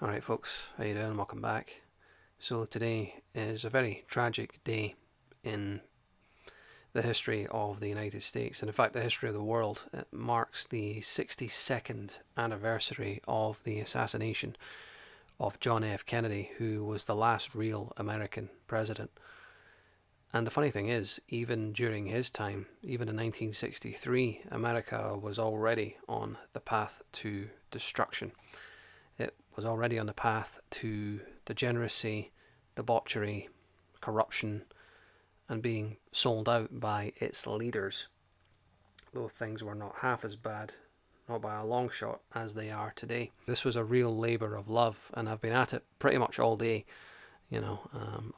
Alright folks, how you doing? Welcome back. So today is a very tragic day in the history of the United States, and in fact the history of the world. It marks the 62nd anniversary of the assassination of John F. Kennedy, who was the last real American president. And the funny thing is, even during his time, even in 1963, America was already on the path to destruction. It was already on the path to degeneracy, debauchery, corruption, and being sold out by its leaders, though things were not half as bad, not by a long shot, as they are today. This was a real labour of love, and I've been at it pretty much all day. I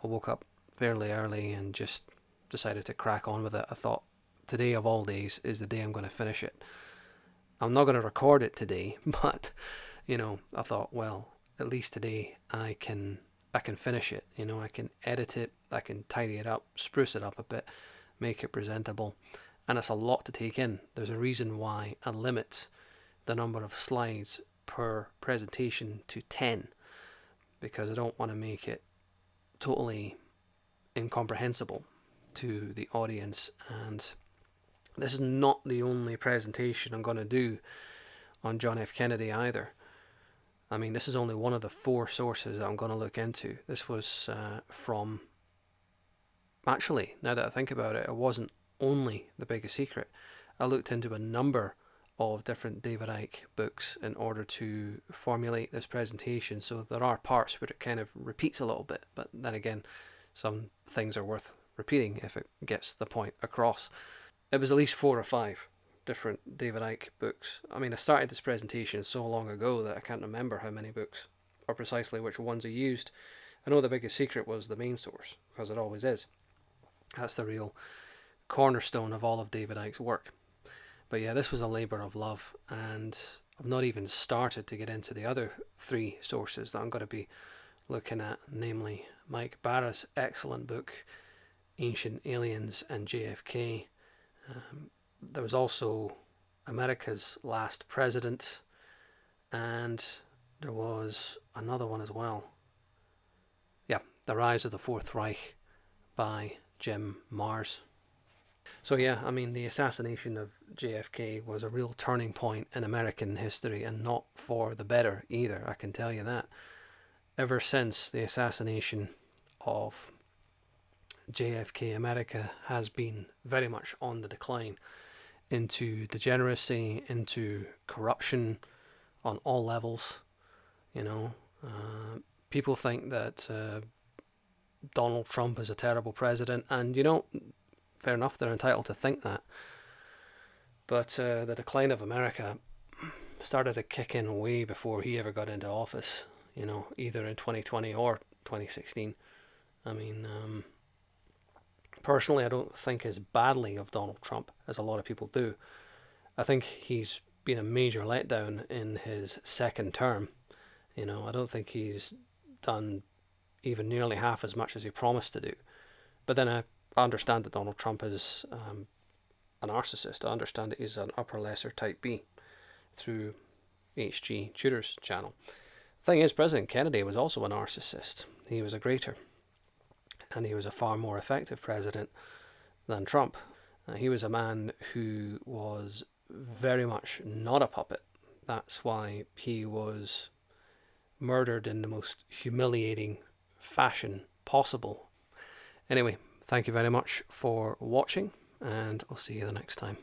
woke up fairly early and just decided to crack on with it. I thought today of all days is the day I'm going to finish it. I'm not going to record it today, but I thought, well, at least today I can finish it. I can edit it, I can tidy it up, spruce it up a bit, make it presentable, and it's a lot to take in. There's a reason why I limit the number of slides per presentation to 10, because I don't want to make it totally incomprehensible to the audience. And this is not the only presentation I'm going to do on John F. Kennedy either. I mean, this is only one of the 4 sources that I'm going to look into. This was from... Actually, now that I think about it, it wasn't only The Biggest Secret. I looked into a number of different David Icke books in order to formulate this presentation. So there are parts where it kind of repeats a little bit, but then again, some things are worth repeating if it gets the point across. It was at least 4 or 5 different David Icke books. I mean, I started this presentation so long ago that I can't remember how many books or precisely which ones I used. I know The Biggest Secret was the main source, because it always is. That's the real cornerstone of all of David Icke's work. But yeah, this was a labour of love, and I've not even started to get into the other 3 sources that I'm going to be looking at, namely Mike Barra's excellent book, Ancient Aliens and JFK. There was also America's Last President, and there was another one as well. Yeah, The Rise of the Fourth Reich by Jim Marrs. So yeah, I mean, the assassination of JFK was a real turning point in American history, and not for the better either, I can tell you that. Ever since the assassination of JFK, America has been very much on the decline into degeneracy, into corruption on all levels. People think that Donald Trump is a terrible president, and fair enough, they're entitled to think that. But the decline of America started to kick in way before he ever got into office, either in 2020 or 2016. I mean, personally, I don't think as badly of Donald Trump as a lot of people do. I think he's been a major letdown in his second term. I don't think he's done even nearly half as much as he promised to do. But then I understand that Donald Trump is a narcissist. I understand that he's an upper lesser type B through H.G. Tudor's channel. The thing is, President Kennedy was also a narcissist. He was a greater, and he was a far more effective president than Trump. He was a man who was very much not a puppet. That's why he was murdered in the most humiliating fashion possible. Anyway, thank you very much for watching, and I'll see you the next time.